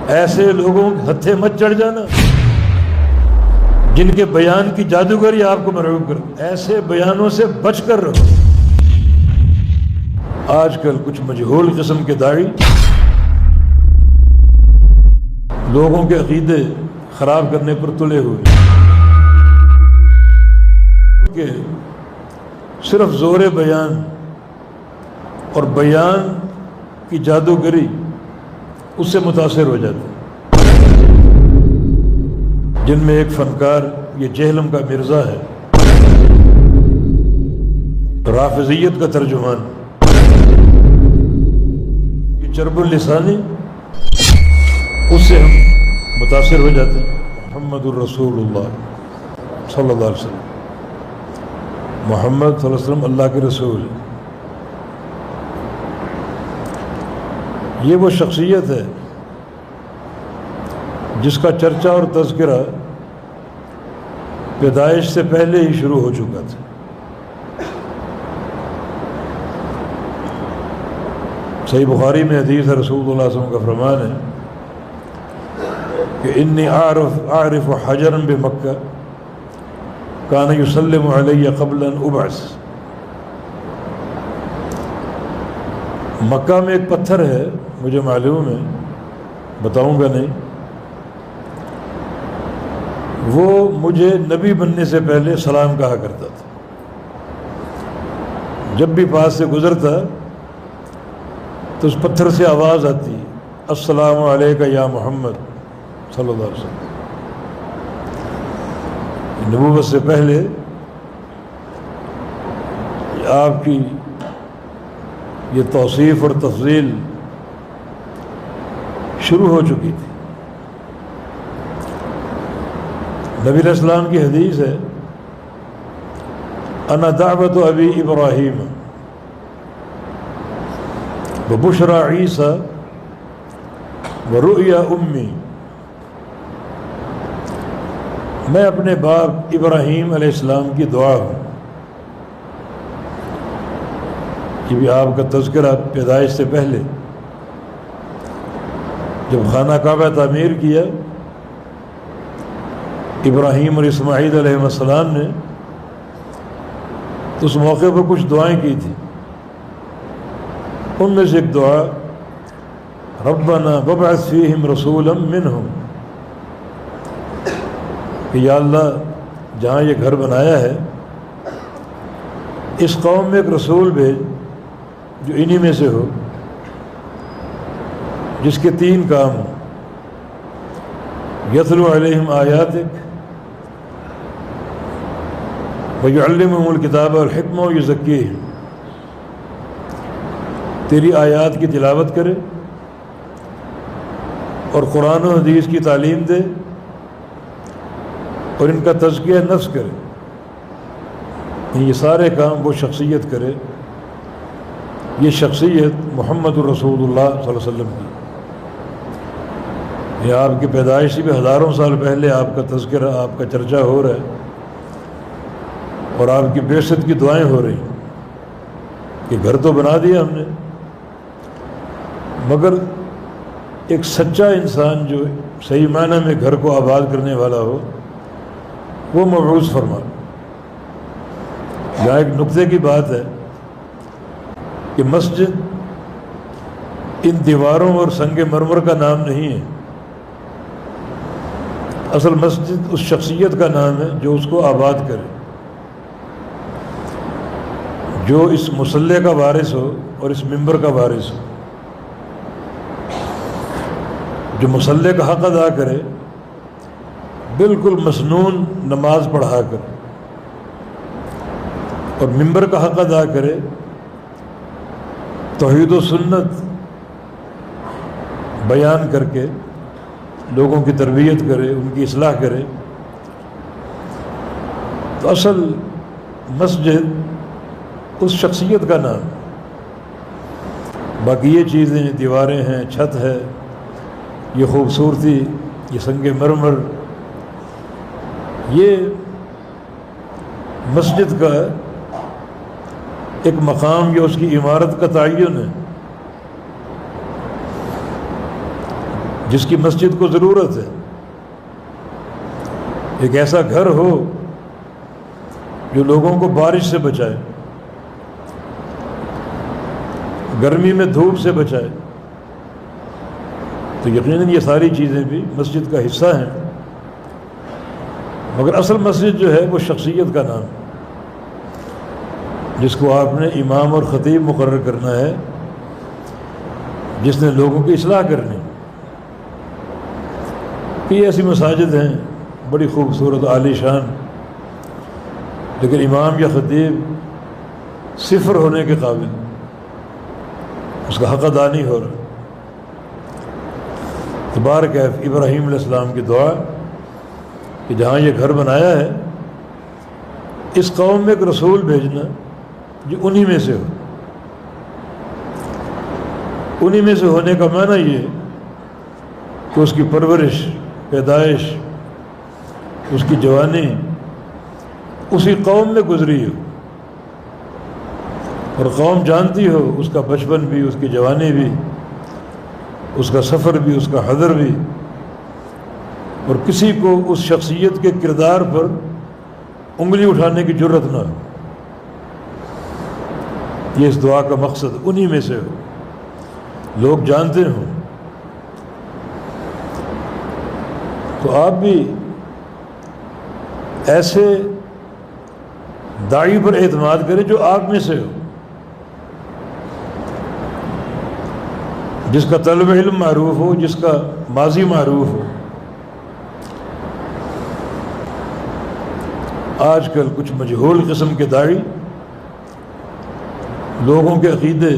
ایسے لوگوں کے ہتھے مت چڑھ جانا جن کے بیان کی جادوگری آپ کو مرعوب کر، ایسے بیانوں سے بچ کر رہو۔ آج کل کچھ مجہول قسم کے داعی لوگوں کے عقیدے خراب کرنے پر تلے ہوئے کہ صرف زور بیان اور بیان کی جادوگری اس سے متاثر ہو جاتے، جن میں ایک فنکار یہ جہلم کا مرزا ہے، رافضیت کا ترجمان، یہ چرب اللسانی، اس سے ہم متاثر ہو جاتے ہیں۔ محمد الرسول اللہ صلی اللہ علیہ وسلم، محمد صلی اللہ علیہ وسلم اللہ کے رسول، یہ وہ شخصیت ہے جس کا چرچا اور تذکرہ پیدائش سے پہلے ہی شروع ہو چکا تھا۔ صحیح بخاری میں حدیث ہے، رسول اللہ صلی اللہ علیہ وسلم کا فرمان ہے کہ انی اعرف حجرا بمکہ کان یسلم علی قبل ان ابعث۔ مکہ میں ایک پتھر ہے، مجھے معلوم ہے، بتاؤں گا نہیں، وہ مجھے نبی بننے سے پہلے سلام کہا کرتا تھا۔ جب بھی پاس سے گزرتا تو اس پتھر سے آواز آتی، السلام علیکہ یا محمد صلی اللہ علیہ وسلم۔ نبوت سے پہلے آپ کی یہ توصیف اور تفضیل شروع ہو چکی تھی۔ نبی علیہ السلام کی حدیث ہے، انا دعوت ابی ابراہیم وبشرى عیسیٰ ورؤیا امی۔ میں اپنے باپ ابراہیم علیہ السلام کی دعا ہوں۔ یہ بھی آپ کا تذکرہ پیدائش سے پہلے، جب خانہ کعبہ تعمیر کیا ابراہیم اور اسماعیل علیہ السلام نے، تو اس موقع پر کچھ دعائیں کی تھیں۔ ان میں سے ایک دعا، ربنا وابعث فیہم رسولا منہم، کہ یا اللہ جہاں یہ گھر بنایا ہے اس قوم میں ایک رسول بھیج جو انہی میں سے ہو، جس کے 3 کام ہوں، یتلو علیہم آیاتک ویعلمہم الکتاب والحکمہ ویزکیہم، تیری آیات کی تلاوت کرے اور قرآن و حدیث کی تعلیم دے اور ان کا تزکیہ نفس کرے۔ یہ سارے کام وہ شخصیت کرے، یہ شخصیت محمد الرسول اللہ صلی اللہ علیہ وسلم کی۔ یہ آپ کی پیدائش سے بھی ہزاروں سال پہلے آپ کا تذکرہ، آپ کا چرچا ہو رہا ہے اور آپ کی بعثت کی دعائیں ہو رہی ہیں کہ گھر تو بنا دیا ہم نے، مگر ایک سچا انسان جو صحیح معنی میں گھر کو آباد کرنے والا ہو وہ مبعوث فرما۔ یہاں ایک نقطے کی بات ہے کہ مسجد ان دیواروں اور سنگ مرمر کا نام نہیں ہے، اصل مسجد اس شخصیت کا نام ہے جو اس کو آباد کرے، جو اس مصلی کا وارث ہو اور اس منبر کا وارث ہو، جو مصلی کا حق ادا کرے، بالکل مسنون نماز پڑھا کر، اور منبر کا حق ادا کرے، توحید و سنت بیان کر کے لوگوں کی تربیت کرے، ان کی اصلاح کرے، تو اصل مسجد اس شخصیت کا نام۔ باقی یہ چیزیں، دیواریں ہیں، چھت ہے، یہ خوبصورتی، یہ سنگ مرمر، یہ مسجد کا ایک مقام یا اس کی عمارت کا تعین ہے۔ جس کی مسجد کو ضرورت ہے، ایک ایسا گھر ہو جو لوگوں کو بارش سے بچائے، گرمی میں دھوپ سے بچائے، تو یقیناً یہ ساری چیزیں بھی مسجد کا حصہ ہیں۔ مگر اصل مسجد جو ہے وہ شخصیت کا نام، جس کو آپ نے امام اور خطیب مقرر کرنا ہے، جس نے لوگوں کی اصلاح کرنی۔ یہ ایسی مساجد ہیں بڑی خوبصورت عالی شان، لیکن امام یا خطیب صفر ہونے کے قابل، اس کا حق ادا نہیں ہو رہا۔ تبارک ابراہیم علیہ السلام کی دعا کہ جہاں یہ گھر بنایا ہے اس قوم میں ایک رسول بھیجنا جو انہی میں سے ہو۔ انہی میں سے ہونے کا معنی یہ کہ اس کی پرورش، پیدائش، اس کی جوانی اسی قوم میں گزری ہو، اور قوم جانتی ہو اس کا بچپن بھی، اس کی جوانی بھی، اس کا سفر بھی، اس کا حضر بھی، اور کسی کو اس شخصیت کے کردار پر انگلی اٹھانے کی جرت نہ ہو۔ یہ اس دعا کا مقصد انہی میں سے ہو، لوگ جانتے ہوں۔ تو آپ بھی ایسے داعی پر اعتماد کریں جو آپ میں سے ہو، جس کا طلب علم معروف ہو، جس کا ماضی معروف ہو۔ آج کل کچھ مجہول قسم کے داعی لوگوں کے عقیدے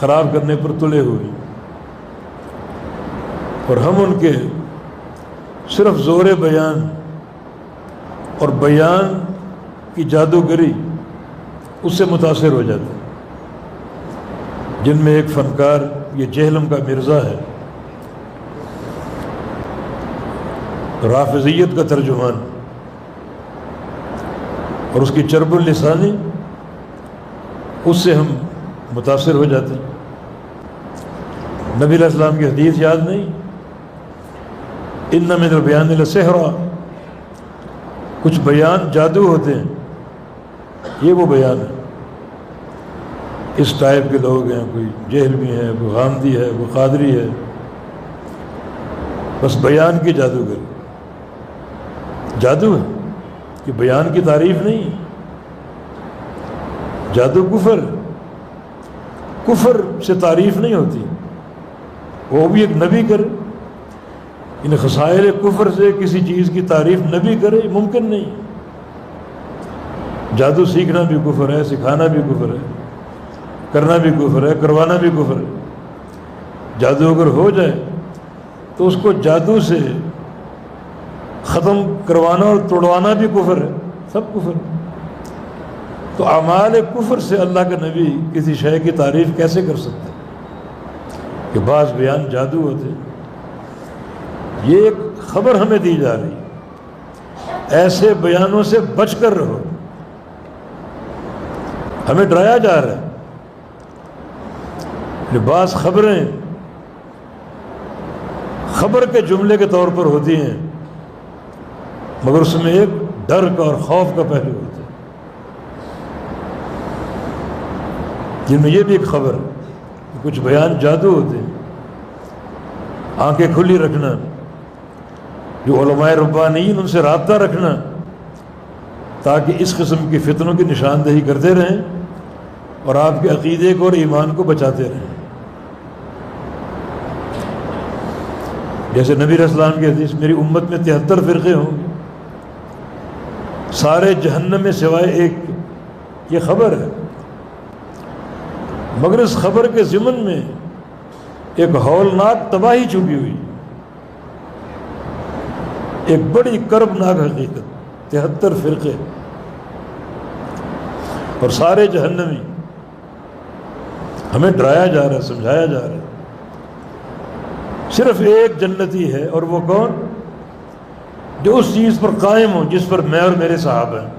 خراب کرنے پر تلے ہوئے، اور ہم ان کے صرف زور بیان اور بیان کی جادوگری اس سے متاثر ہو جاتے ہیں، جن میں ایک فنکار یہ جہلم کا مرزا ہے، رافضیت کا ترجمان، اور اس کی چرب اللسانی، اس سے ہم متاثر ہو جاتے ہیں۔ نبی علیہ السلام کی حدیث یاد نہیں؟ ان من البیان لسحرا، کچھ بیان جادو ہوتے ہیں، یہ وہ بیان ہے۔ اس ٹائپ کے لوگ ہیں، کوئی جہلمی ہے، کوئی غامدی ہے، کوئی قادری ہے، بس بیان کی جادوگر، جادو ہے کہ بیان کی تعریف نہیں، جادو کفر، کفر سے تعریف نہیں ہوتی، وہ بھی ایک نبی کرے۔ ان خصائل کفر سے کسی چیز کی تعریف نبی کرے، ممکن نہیں۔ جادو سیکھنا بھی کفر ہے، سکھانا بھی کفر ہے، کرنا بھی کفر ہے، کروانا بھی کفر ہے۔ جادو اگر ہو جائے تو اس کو جادو سے ختم کروانا اور توڑوانا بھی کفر ہے، سب کفر ہے۔ تو اعمال کفر سے اللہ کا نبی کسی شے کی تعریف کیسے کر سکتے کہ بعض بیان جادو ہوتے؟ یہ ایک خبر ہمیں دی جا رہی ہے، ایسے بیانوں سے بچ کر رہو، ہمیں ڈرایا جا رہا ہے کہ بعض خبریں خبر کے جملے کے طور پر ہوتی ہیں، مگر اس میں ایک ڈر کا اور خوف کا پہلو ہوتا ہے، جن میں یہ بھی ایک خبر کہ کچھ بیان جادو ہوتے ہیں۔ آنکھیں کھلی رکھنا، جو علماء ربانیین ان سے رابطہ رکھنا، تاکہ اس قسم کی فتنوں کی نشاندہی کرتے رہیں اور آپ کے عقیدے کو اور ایمان کو بچاتے رہیں۔ جیسے نبی علیہ السلام کی حدیث، میری امت میں 73 فرقے ہوں گے، سارے جہنم میں سوائے ایک، یہ خبر ہے، مگر اس خبر کے ضمن میں ایک ہولناک تباہی چھپی ہوئی، ایک بڑی کربناک حقیقت، 73 فرقے اور سارے جہنمی۔ ہمیں ڈرایا جا رہا ہے، سمجھایا جا رہا ہے، صرف ایک جنتی ہے، اور وہ کون؟ جو اس چیز پر قائم ہو جس پر میں اور میرے صحابہ ہیں۔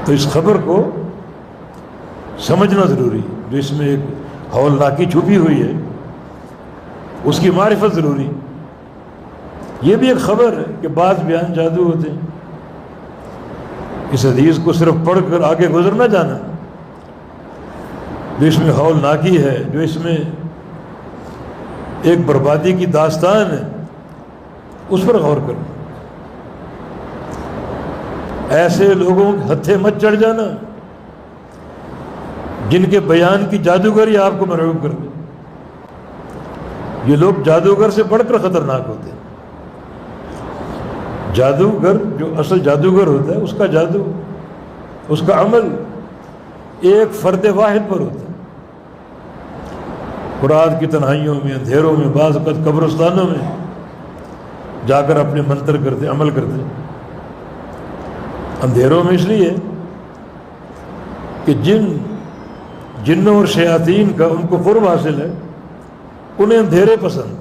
تو اس خبر کو سمجھنا ضروری ہے، جو اس میں ایک ہولناکی چھپی ہوئی ہے اس کی معرفت ضروری۔ یہ بھی ایک خبر ہے کہ بعض بیان جادو ہوتے ہیں، اس حدیث کو صرف پڑھ کر آگے گزر نہ جانا، جو اس میں ہولناکی ہے، جو اس میں ایک بربادی کی داستان ہے، اس پر غور کرنا۔ ایسے لوگوں کے ہتھے مت چڑھ جانا جن کے بیان کی جادوگری آپ کو مرعوب کر دے۔ یہ لوگ جادوگر سے بڑھ کر خطرناک ہوتے ہیں۔ جادوگر جو اصل جادوگر ہوتا ہے، اس کا جادو، اس کا عمل ایک فرد واحد پر ہوتا ہے۔ رات کی تنہائیوں میں، اندھیروں میں، بعض اوقات قبرستانوں میں جا کر اپنے منتر کرتے، عمل کرتے۔ اندھیروں میں اس لیے کہ جنوں اور شیاطین کا ان کو قرب حاصل ہے، انہیں اندھیرے پسند۔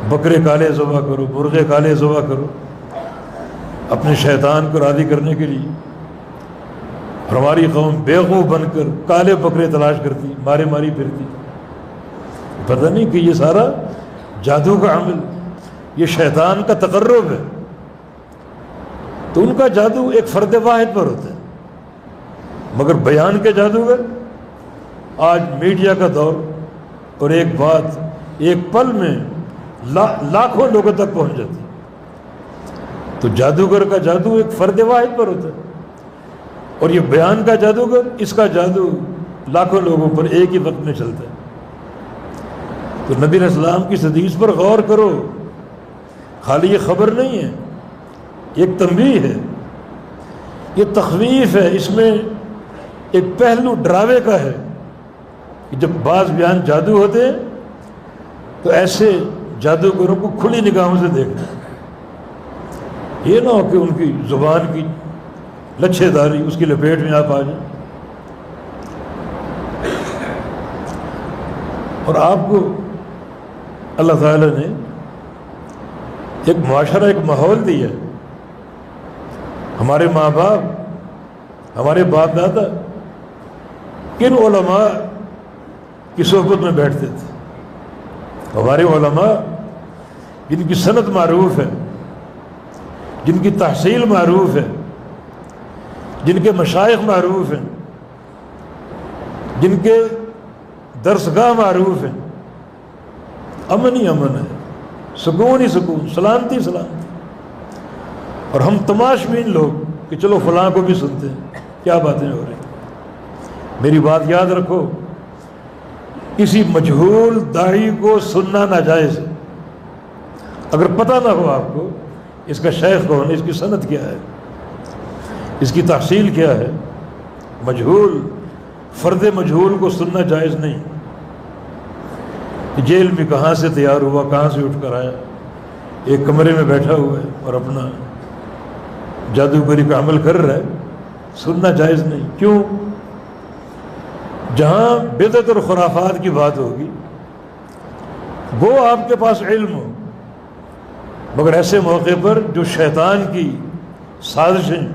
بکرے کالے ذبح کرو، مرغے کالے ذبح کرو، اپنے شیطان کو راضی کرنے کے لیے۔ اور ہماری قوم بیوقوف بن کر کالے بکرے تلاش کرتی، مارے ماری پھرتی۔ پتہ نہیں کہ یہ سارا جادو کا عمل، یہ شیطان کا تقرب ہے۔ تو ان کا جادو ایک فرد واحد پر ہوتا ہے، مگر بیان کے جادوگر آج میڈیا کا دور، اور ایک بات ایک پل میں لاکھوں لوگوں تک پہنچ جاتی۔ تو جادوگر کا جادو ایک فرد واحد پر ہوتا ہے، اور یہ بیان کا جادوگر، اس کا جادو لاکھوں لوگوں پر ایک ہی وقت میں چلتا ہے۔ تو نبی علیہ السلام کی حدیث پر غور کرو، خالی یہ خبر نہیں ہے، ایک تنبیہ ہے، یہ تخویف ہے، اس میں ایک پہلو ڈراوے کا ہے کہ جب بعض بیان جادو ہوتے ہیں تو ایسے جادوگروں کو کھلی نگاہوں سے دیکھنا، یہ نہ ہو کہ ان کی زبان کی لچھے داری اس کی لپیٹ میں آپ آ جائیں۔ اور آپ کو اللہ تعالیٰ نے ایک معاشرہ، ایک ماحول دیا ہے۔ ہمارے ماں باپ، ہمارے باپ دادا کن علماء کی صحبت میں بیٹھتے تھے؟ ہمارے علماء جن کی سند معروف ہے، جن کی تحصیل معروف ہے، جن کے مشائخ معروف ہیں، جن کے درسگاہ معروف ہیں، امن ہی امن ہے، سکون ہی سکون، سلامتی سلامتی۔ اور ہم تماشبین لوگ کہ چلو فلاں کو بھی سنتے ہیں، کیا باتیں ہو رہی ہیں۔ میری بات یاد رکھو، کسی مجہول داعی کو سننا ناجائز ہے، اگر پتہ نہ ہو آپ کو اس کا شیخ کون ہے، اس کی سند کیا ہے، اس کی تحصیل کیا ہے۔ مجہول، فرد مجہول کو سننا جائز نہیں۔ جیل میں کہاں سے تیار ہوا، کہاں سے اٹھ کر آیا، ایک کمرے میں بیٹھا ہوا ہے اور اپنا جادوگری کا عمل کر رہا ہے، سننا جائز نہیں۔ کیوں؟ جہاں بدعت اور خرافات کی بات ہوگی وہ آپ کے پاس علم ہو، مگر ایسے موقع پر جو شیطان کی سازشیں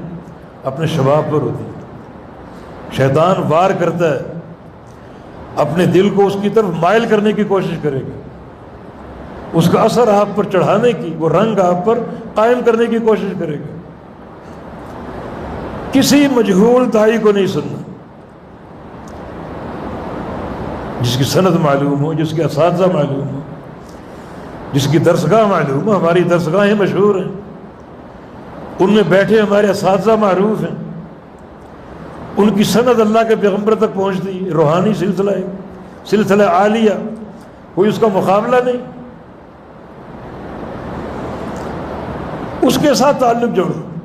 اپنے شباب پر ہوتی ہیں، شیطان وار کرتا ہے، اپنے دل کو اس کی طرف مائل کرنے کی کوشش کرے گا، اس کا اثر آپ پر چڑھانے کی، وہ رنگ آپ پر قائم کرنے کی کوشش کرے گا۔ کسی مجہول داعی کو نہیں سننا، جس کی سند معلوم ہو، جس کے اساتذہ معلوم ہو، جس کی درسگاہ معلوم ہو۔ ہماری درسگاہیں مشہور ہیں، ان میں بیٹھے ہمارے اساتذہ معروف ہیں، ان کی سند اللہ کے پیغمبر تک پہنچتی ہے، روحانی سلسلہ ہے، سلسلہ عالیہ، کوئی اس کا مقابلہ نہیں۔ اس کے ساتھ تعلق جوڑو۔